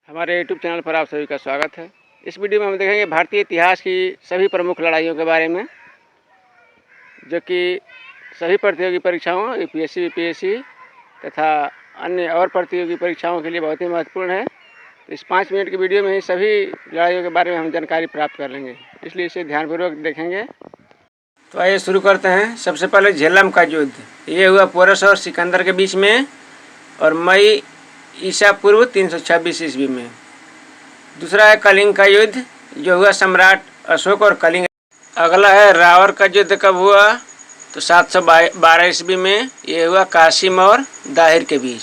हमारे YouTube channel पर आप सभी का स्वागत है। इस वीडियो में हम देखेंगे भारतीय इतिहास की सभी प्रमुख लड़ाइयों के बारे में, जो कि सभी प्रतियोगी परीक्षाओं यूपीएससी, बीपीएससी तथा अन्य और प्रतियोगी परीक्षाओं के लिए बहुत ही महत्वपूर्ण है। तो इस 5 मिनट की वीडियो में ही सभी लड़ाइयों के बारे में हम जानकारी प्राप्त कर लेंगे, इसलिए इसे ध्यानपूर्वक देखेंगे। तो आइए शुरू करते हैं। सबसे पहले झेलम का युद्ध, ये हुआ पोरस और सिकंदर के बीच में और मई ईसा पूर्व 326 ईस्वी में। दूसरा है कलिंग का युद्ध, जो हुआ सम्राट अशोक और कलिंग। अगला है रावर का युद्ध, कब हुआ? तो 712 ईस्वी में। ये हुआ कासिम और दाहिर के बीच।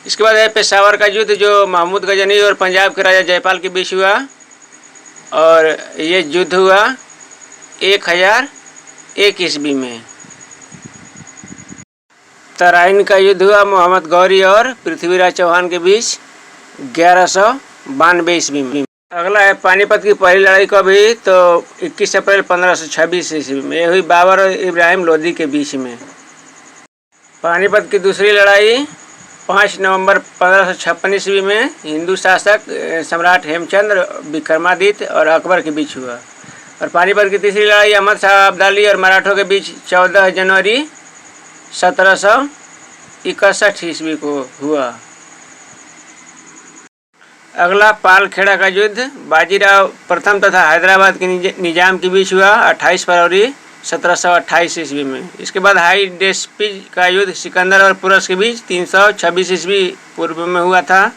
इसके बाद है पेशावर का युद्ध, जो महमूद गजनी और पंजाब के राजा जयपाल के बीच हुआ, और ये युद्ध हुआ 1001 ईस्वी में। तराइन का युद्ध हुआ मोहम्मद गौरी और पृथ्वीराज चौहान के बीच 1192 ईस्वी में। अगला है पानीपत की पहली लड़ाई कब हुई? तो 21 अप्रैल 1526 ईस्वी में। यह हुई बाबर और इब्राहिम लोदी के बीच में। पानीपत की दूसरी लड़ाई 5 नवंबर 1556 ईस्वी में हिंदू शासक सम्राट हेमचंद्र, विक्रमादित्य और अकबर के बीच हुआ। और पानीपत की तीसरी लड़ाई अहमद शाह अब्दाली और मराठों के बीच 14 जनवरी 1761 ईस्वी को हुआ। अगला पालखेड़ा का युद्ध बाजीराव प्रथम तथा हैदराबाद के निजाम के बीच हुआ 28 फरवरी 1728 ईस्वी में। इसके बाद हाई डेस्पिज का युद्ध सिकंदर और पुरस के बीच 326 ईस्वी पूर्व में हुआ था।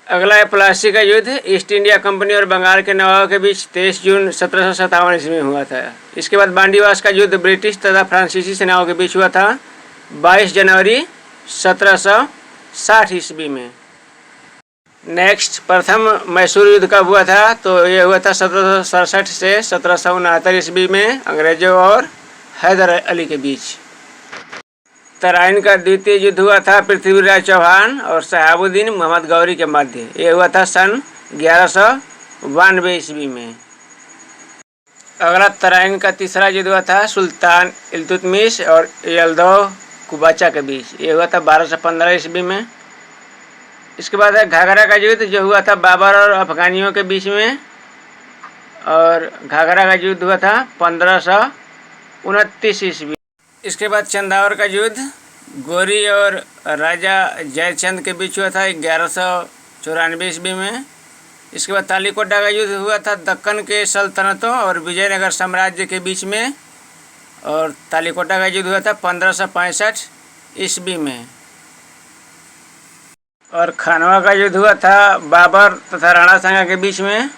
अगला है प्लासी का युद्ध ईस्ट इंडिया कंपनी और बंगाल के नवाबों के बीच 23 जून 1757 ईस्वी में हुआ था। इसके बाद बांडीवास का युद्ध ब्रिटिश तथा फ्रांसीसी सेनाओं के बीच हुआ था 22 जनवरी 1760 ईस्वी में। नेक्स्ट प्रथम मैसूर युद्ध कब हुआ था? तो ये हुआ था 1767 से 1769 ईस्वी में अंग्रेजों और हैदर अली के बीच। तराइन का द्वितीय युद्ध हुआ था पृथ्वीराज चौहान और शहाबुद्दीन मोहम्मद गौरी के मध्य। ये हुआ था सन 1192 ईस्वी में। अगला तराइन का तीसरा युद्ध हुआ था सुल्तान इल्तुतमिश और यलदौ कुबाचा के बीच। ये हुआ था 1215 ईस्वी में। इसके बाद है घाघरा का युद्ध, जो हुआ था बाबर और अफगानियों के बीच में, और घाघरा का युद्ध हुआ था 1529 ईस्वी। इसके बाद चंदावर का युद्ध गोरी और राजा जयचंद के बीच हुआ था 1194 ईस्वी में। इसके बाद तालीकोटा का युद्ध हुआ था दक्कन के सल्तनतों और विजयनगर साम्राज्य के बीच में, और तालीकोटा का युद्ध हुआ था 1565 ईस्वी में। और खानवा का युद्ध हुआ था बाबर तथा राणा सांगा के बीच में,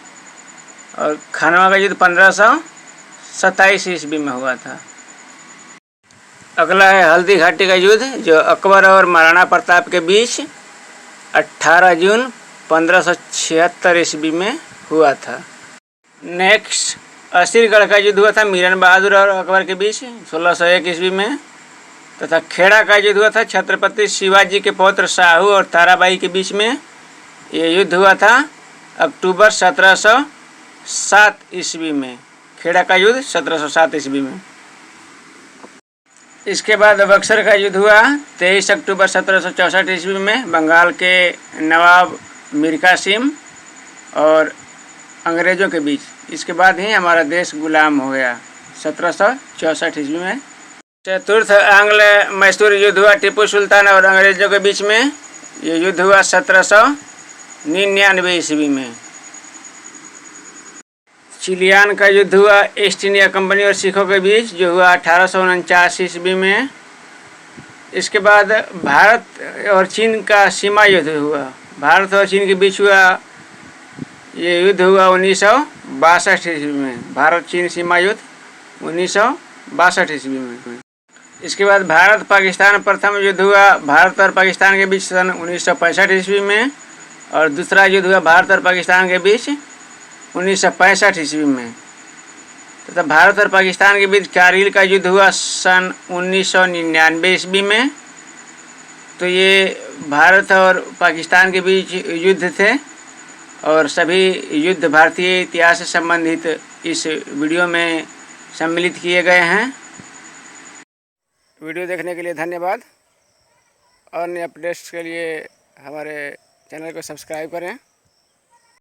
और खानवा का युद्ध 1527 ईस्वी में हुआ था। अगला है हल्दी घाटी का युद्ध, जो अकबर और महाराणा प्रताप के बीच 18 जून 1576 ईस्वी में हुआ था। नेक्स्ट असीरगढ़ का युद्ध हुआ था मीरन बहादुर और अकबर के बीच 1601 ईस्वी में, तथा खेड़ा का युद्ध हुआ था छत्रपति शिवाजी के पौत्र शाहू और ताराबाई के बीच में। ये युद्ध हुआ था अक्टूबर 1707 ईस्वी में। खेड़ा का युद्ध 1707 ईस्वी में। इसके बाद बक्सर का युद्ध हुआ 23 अक्टूबर 1764 ईस्वी में बंगाल के नवाब मीर कासिम और अंग्रेज़ों के बीच। इसके बाद ही हमारा देश गुलाम हो गया 1764 ईस्वी में। चतुर्थ आंग्ल मैसूर युद्ध हुआ टीपू सुल्तान और अंग्रेज़ों के बीच में। ये युद्ध हुआ 1799 ईस्वी में। चिलियान का युद्ध हुआ ईस्ट इंडिया कंपनी और सिखों के बीच, जो हुआ 1849 ईस्वी में। इसके बाद भारत और चीन का सीमा युद्ध हुआ, भारत और चीन के बीच हुआ। ये युद्ध हुआ 1962 ईस्वी में। भारत चीन सीमा युद्ध 1962 ईस्वी में। इसके बाद भारत पाकिस्तान प्रथम युद्ध हुआ भारत और पाकिस्तान के बीच सन 1965 ईस्वी में, और दूसरा युद्ध हुआ भारत और पाकिस्तान के बीच 1965 ईस्वी में। तथा भारत और पाकिस्तान के बीच कारगिल का युद्ध हुआ सन 1999 ईस्वी में। तो ये भारत और पाकिस्तान के बीच युद्ध थे, और सभी युद्ध भारतीय इतिहास से संबंधित इस वीडियो में सम्मिलित किए गए हैं। वीडियो देखने के लिए धन्यवाद। अन्य अपडेट्स के लिए हमारे चैनल को सब्सक्राइब करें।